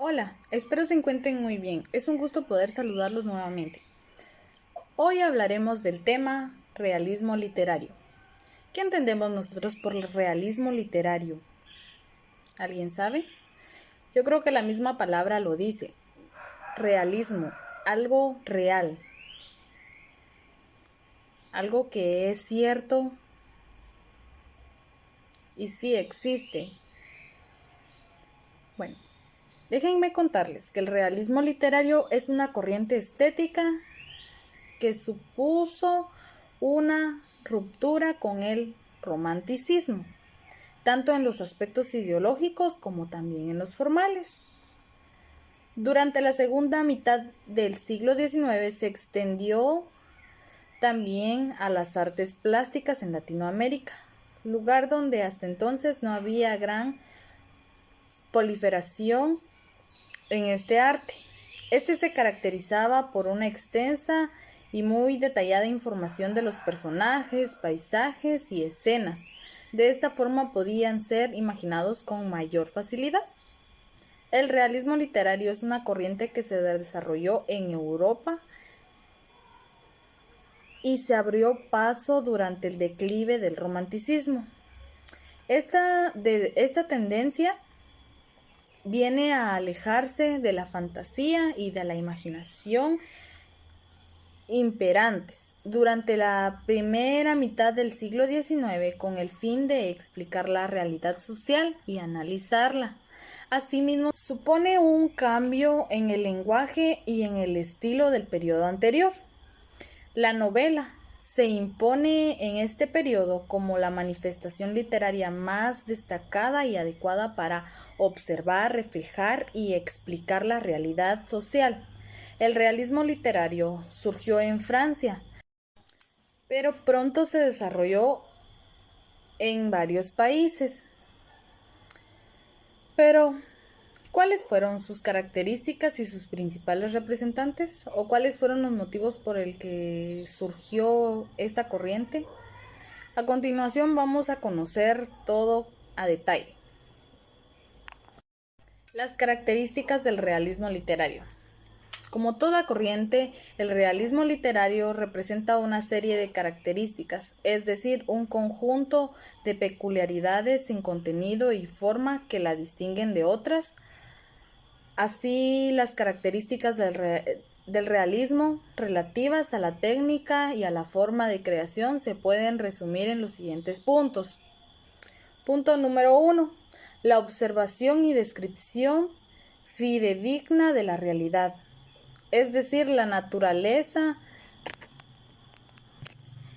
Hola, espero se encuentren muy bien. Es un gusto poder saludarlos nuevamente. Hoy hablaremos del tema realismo literario. ¿Qué entendemos nosotros por realismo literario? ¿Alguien sabe? Yo creo que la misma palabra lo dice. Realismo, algo real, algo que es cierto y sí existe. Bueno, déjenme contarles que el realismo literario es una corriente estética que supuso una ruptura con el romanticismo, tanto en los aspectos ideológicos como también en los formales. Durante la segunda mitad del siglo XIX se extendió también a las artes plásticas en Latinoamérica, lugar donde hasta entonces no había gran proliferación en este arte. Este se caracterizaba por una extensa y muy detallada información de los personajes, paisajes y escenas. De esta forma podían ser imaginados con mayor facilidad. El realismo literario es una corriente que se desarrolló en Europa y se abrió paso durante el declive del romanticismo. Esta tendencia viene a alejarse de la fantasía y de la imaginación imperantes durante la primera mitad del siglo XIX con el fin de explicar la realidad social y analizarla. Asimismo, supone un cambio en el lenguaje y en el estilo del periodo anterior. La novela se impone en este periodo como la manifestación literaria más destacada y adecuada para observar, reflejar y explicar la realidad social. El realismo literario surgió en Francia, pero pronto se desarrolló en varios países. Pero, ¿cuáles fueron sus características y sus principales representantes? ¿O cuáles fueron los motivos por el que surgió esta corriente? A continuación vamos a conocer todo a detalle. Las características del realismo literario. Como toda corriente, el realismo literario representa una serie de características, es decir, un conjunto de peculiaridades en contenido y forma que la distinguen de otras. Así, las características del realismo relativas a la técnica y a la forma de creación se pueden resumir en los siguientes puntos. Punto número 1. La observación y descripción fidedigna de la realidad. Es decir, la naturaleza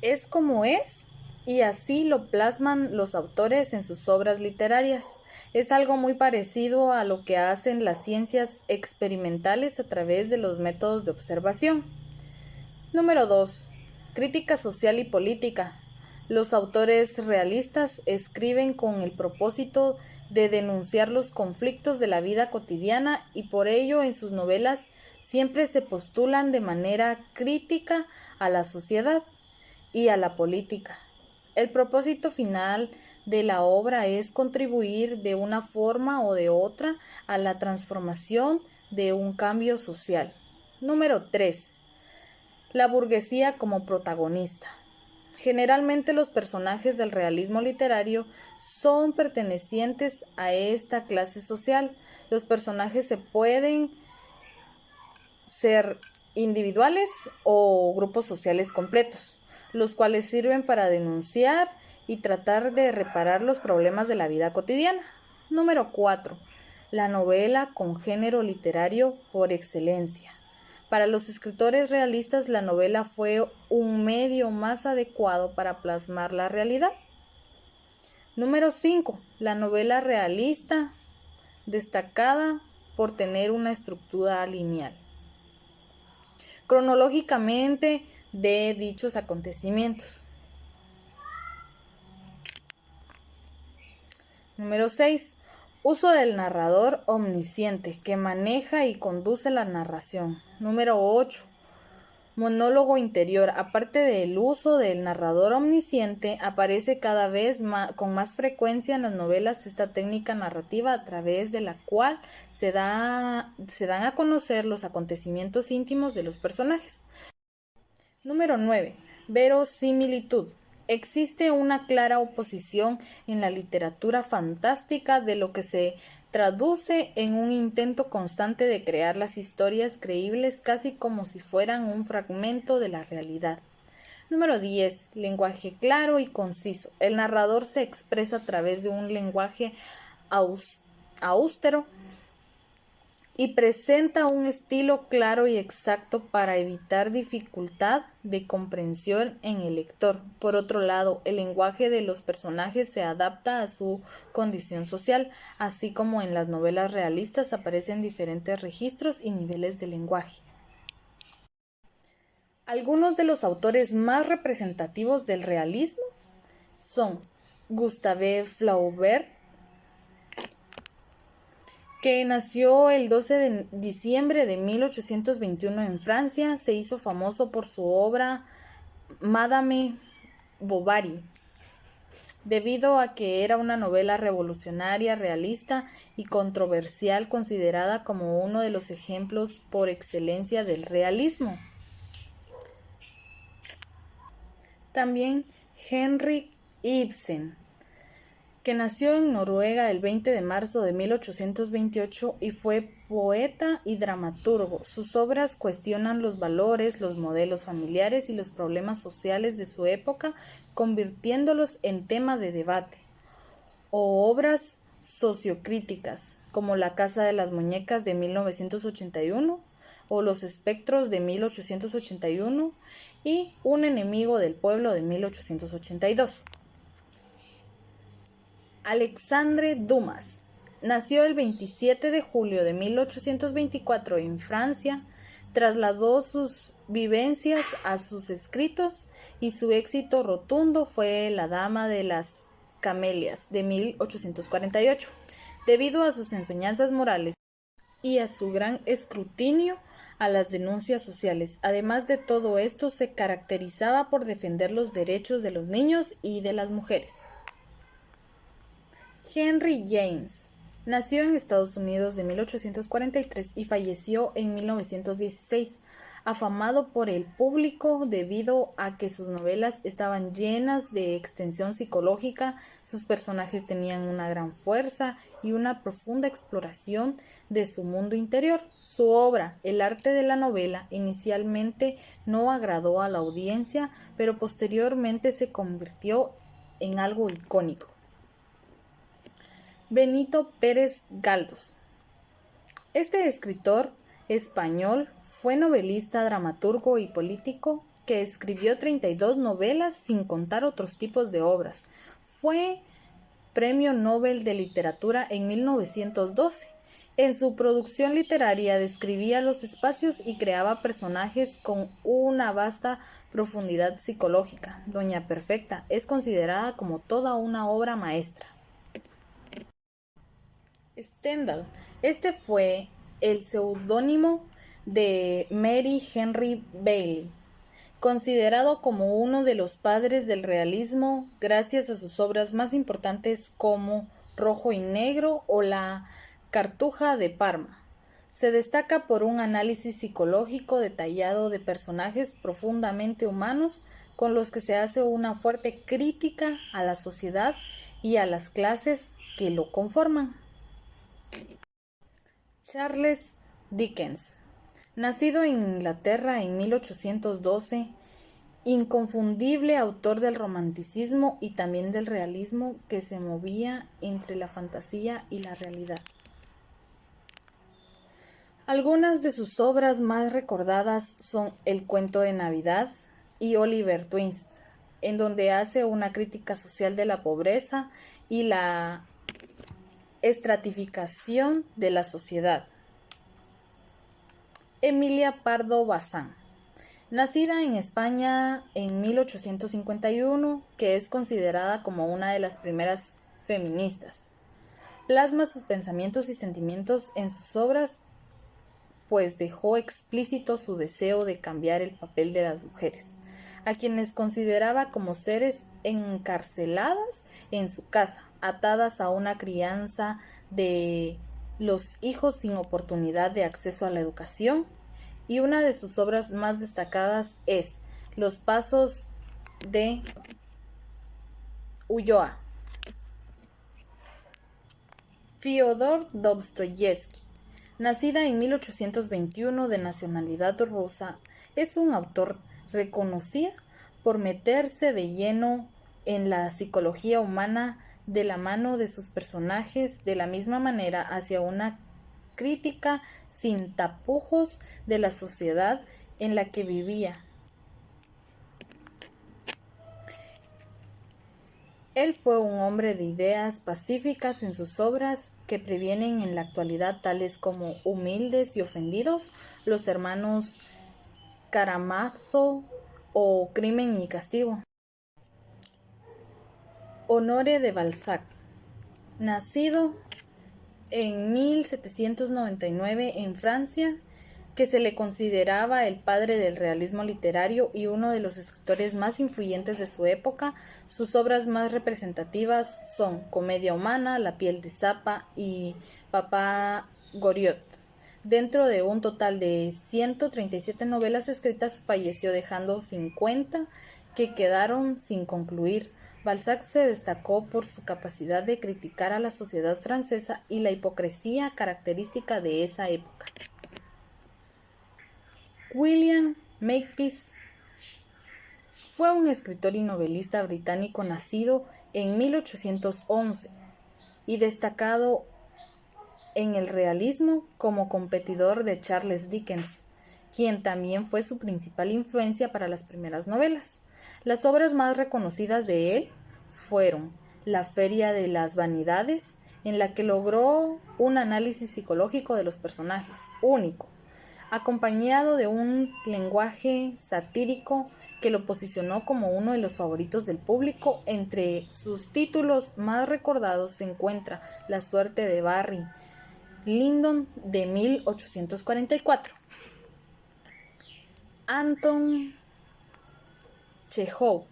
es como es y así lo plasman los autores en sus obras literarias. Es algo muy parecido a lo que hacen las ciencias experimentales a través de los métodos de observación. Número 2. Crítica social y política. Los autores realistas escriben con el propósito de denunciar los conflictos de la vida cotidiana y por ello en sus novelas siempre se postulan de manera crítica a la sociedad y a la política. El propósito final de la obra es contribuir de una forma o de otra a la transformación de un cambio social. Número 3. La burguesía como protagonista. Generalmente los personajes del realismo literario son pertenecientes a esta clase social. Los personajes se pueden ser individuales o grupos sociales completos, los cuales sirven para denunciar y tratar de reparar los problemas de la vida cotidiana. Número 4. La novela con género literario por excelencia. Para los escritores realistas, la novela fue un medio más adecuado para plasmar la realidad. Número 5. La novela realista, destacada por tener una estructura lineal, cronológicamente de dichos acontecimientos. Número 6. Uso del narrador omnisciente que maneja y conduce la narración. Número 8. monólogo interior. Aparte del uso del narrador omnisciente, aparece cada vez con más frecuencia en las novelas esta técnica narrativa a través de la cual se dan a conocer los acontecimientos íntimos de los personajes. Número 9. Verosimilitud. Existe una clara oposición en la literatura fantástica de lo que se traduce en un intento constante de crear las historias creíbles casi como si fueran un fragmento de la realidad. Número 10. Lenguaje claro y conciso. El narrador se expresa a través de un lenguaje austero y presenta un estilo claro y exacto para evitar dificultad de comprensión en el lector. Por otro lado, el lenguaje de los personajes se adapta a su condición social, así como en las novelas realistas aparecen diferentes registros y niveles de lenguaje. Algunos de los autores más representativos del realismo son Gustave Flaubert, que nació el 12 de diciembre de 1821 en Francia. Se hizo famoso por su obra Madame Bovary, debido a que era una novela revolucionaria, realista y controversial, considerada como uno de los ejemplos por excelencia del realismo. También Henrik Ibsen, que nació en Noruega el 20 de marzo de 1828 y fue poeta y dramaturgo. Sus obras cuestionan los valores, los modelos familiares y los problemas sociales de su época, convirtiéndolos en tema de debate. O obras sociocríticas, como La Casa de las Muñecas de 1981, o Los Espectros de 1881 y Un enemigo del pueblo de 1882. Alexandre Dumas nació el 27 de julio de 1824 en Francia, trasladó sus vivencias a sus escritos y su éxito rotundo fue La Dama de las Camelias de 1848, debido a sus enseñanzas morales y a su gran escrutinio a las denuncias sociales. Además de todo esto, se caracterizaba por defender los derechos de los niños y de las mujeres. Henry James nació en Estados Unidos de 1843 y falleció en 1916, afamado por el público debido a que sus novelas estaban llenas de extensión psicológica, sus personajes tenían una gran fuerza y una profunda exploración de su mundo interior. Su obra, El arte de la novela, inicialmente no agradó a la audiencia, pero posteriormente se convirtió en algo icónico. Benito Pérez Galdós. Este escritor español fue novelista, dramaturgo y político que escribió 32 novelas sin contar otros tipos de obras. Fue Premio Nobel de Literatura en 1912. En su producción literaria describía los espacios y creaba personajes con una vasta profundidad psicológica. Doña Perfecta es considerada como toda una obra maestra. Stendhal. Este fue el seudónimo de Mary Henry Bailey, considerado como uno de los padres del realismo gracias a sus obras más importantes como Rojo y Negro o La Cartuja de Parma. Se destaca por un análisis psicológico detallado de personajes profundamente humanos con los que se hace una fuerte crítica a la sociedad y a las clases que lo conforman. Charles Dickens, nacido en Inglaterra en 1812, inconfundible autor del romanticismo y también del realismo que se movía entre la fantasía y la realidad. Algunas de sus obras más recordadas son El cuento de Navidad y Oliver Twist, en donde hace una crítica social de la pobreza y la estratificación de la sociedad. Emilia Pardo Bazán, nacida en España en 1851, que es considerada como una de las primeras feministas. Plasma sus pensamientos y sentimientos en sus obras pues dejó explícito su deseo de cambiar el papel de las mujeres, a quienes consideraba como seres encarceladas en su casa, atadas a una crianza de los hijos sin oportunidad de acceso a la educación, y una de sus obras más destacadas es Los pasos de Ulloa. Fyodor Dostoyevsky, nacida en 1821 de nacionalidad rusa, es un autor reconocido por meterse de lleno en la psicología humana de la mano de sus personajes, de la misma manera hacia una crítica sin tapujos de la sociedad en la que vivía. Él fue un hombre de ideas pacíficas en sus obras que previenen en la actualidad, tales como Humildes y Ofendidos, Los hermanos Karamazov o Crimen y Castigo. Honoré de Balzac, nacido en 1799 en Francia, que se le consideraba el padre del realismo literario y uno de los escritores más influyentes de su época. Sus obras más representativas son Comedia humana, La piel de Zapa y Papá Goriot. Dentro de un total de 137 novelas escritas, falleció dejando 50 que quedaron sin concluir. Balzac se destacó por su capacidad de criticar a la sociedad francesa y la hipocresía característica de esa época. William Makepeace fue un escritor y novelista británico nacido en 1811 y destacado en el realismo como competidor de Charles Dickens, quien también fue su principal influencia para las primeras novelas. Las obras más reconocidas de él fueron La Feria de las Vanidades, en la que logró un análisis psicológico de los personajes único, acompañado de un lenguaje satírico que lo posicionó como uno de los favoritos del público. Entre sus títulos más recordados se encuentra La suerte de Barry Lyndon de 1844. Anton Chejov,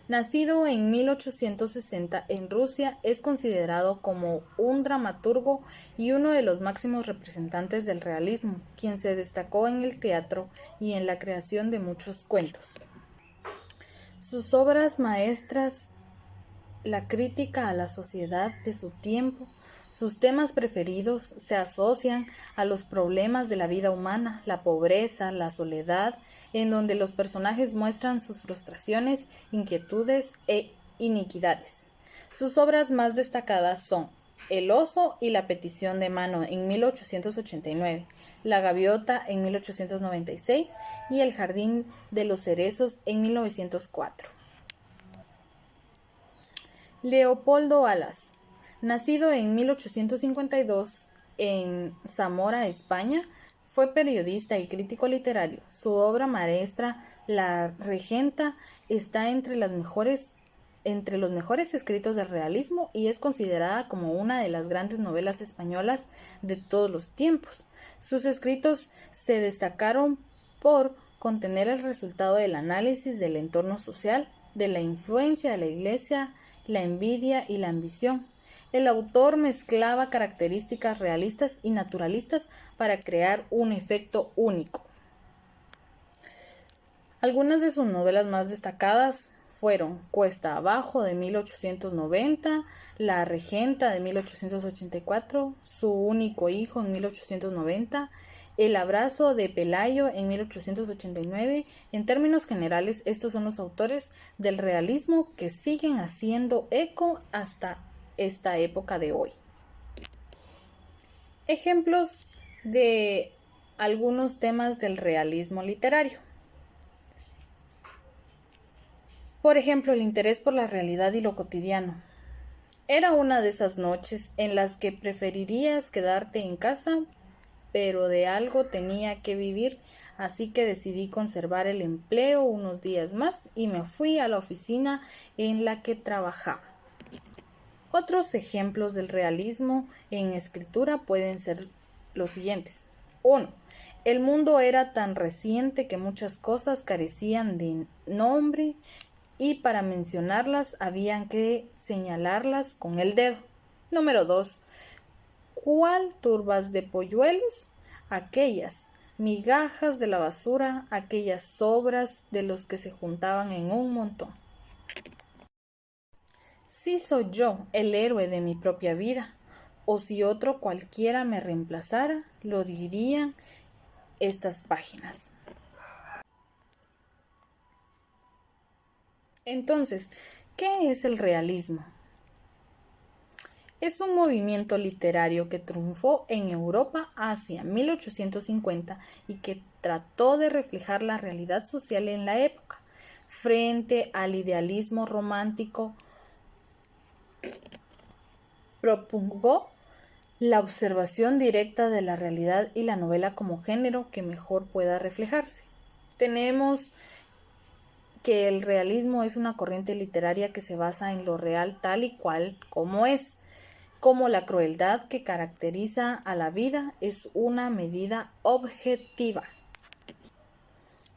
nacido en 1860 en Rusia, es considerado como un dramaturgo y uno de los máximos representantes del realismo, quien se destacó en el teatro y en la creación de muchos cuentos. Sus obras maestras, la crítica a la sociedad de su tiempo, sus temas preferidos se asocian a los problemas de la vida humana, la pobreza, la soledad, en donde los personajes muestran sus frustraciones, inquietudes e iniquidades. Sus obras más destacadas son El oso y la petición de mano en 1889, La gaviota en 1896 y El jardín de los cerezos en 1904. Leopoldo Alas, nacido en 1852 en Zamora, España, fue periodista y crítico literario. Su obra maestra, La Regenta, está entre los mejores escritos del realismo y es considerada como una de las grandes novelas españolas de todos los tiempos. Sus escritos se destacaron por contener el resultado del análisis del entorno social, de la influencia de la Iglesia, la envidia y la ambición. El autor mezclaba características realistas y naturalistas para crear un efecto único. Algunas de sus novelas más destacadas fueron Cuesta abajo de 1890, La Regenta de 1884, Su único hijo en 1890, El abrazo de Pelayo en 1889. En términos generales, estos son los autores del realismo que siguen haciendo eco hasta esta época de hoy. Ejemplos de algunos temas del realismo literario. Por ejemplo, el interés por la realidad y lo cotidiano. Era una de esas noches en las que preferirías quedarte en casa, pero de algo tenía que vivir, así que decidí conservar el empleo unos días más y me fui a la oficina en la que trabajaba. Otros ejemplos del realismo en escritura pueden ser los siguientes. 1. El mundo era tan reciente que muchas cosas carecían de nombre y para mencionarlas habían que señalarlas con el dedo. Número 2. ¿Cuál turbas de polluelos? Aquellas migajas de la basura, aquellas sobras de los que se juntaban en un montón. Si soy yo el héroe de mi propia vida, o si otro cualquiera me reemplazara, lo dirían estas páginas. Entonces, ¿qué es el realismo? Es un movimiento literario que triunfó en Europa hacia 1850 y que trató de reflejar la realidad social en la época. Frente al idealismo romántico, propugnó la observación directa de la realidad y la novela como género que mejor pueda reflejarse. Tenemos que el realismo es una corriente literaria que se basa en lo real tal y cual como es, como la crueldad que caracteriza a la vida es una medida objetiva.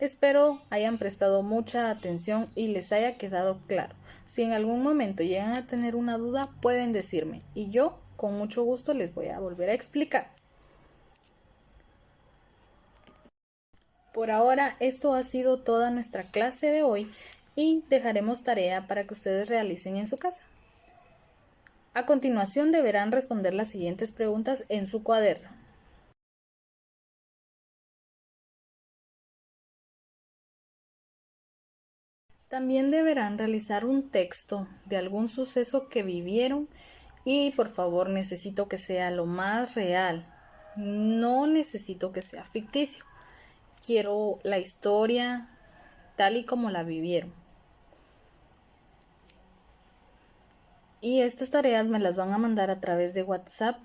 Espero hayan prestado mucha atención y les haya quedado claro. Si en algún momento llegan a tener una duda, pueden decirme y yo con mucho gusto les voy a volver a explicar. Por ahora, esto ha sido toda nuestra clase de hoy y dejaremos tarea para que ustedes realicen en su casa. A continuación deberán responder las siguientes preguntas en su cuaderno. También deberán realizar un texto de algún suceso que vivieron y por favor necesito que sea lo más real. No necesito que sea ficticio. Quiero la historia tal y como la vivieron. Y estas tareas me las van a mandar a través de WhatsApp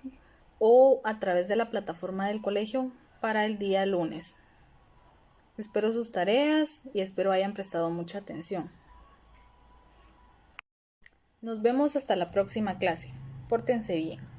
o a través de la plataforma del colegio para el día lunes. Espero sus tareas y espero hayan prestado mucha atención. Nos vemos hasta la próxima clase. Pórtense bien.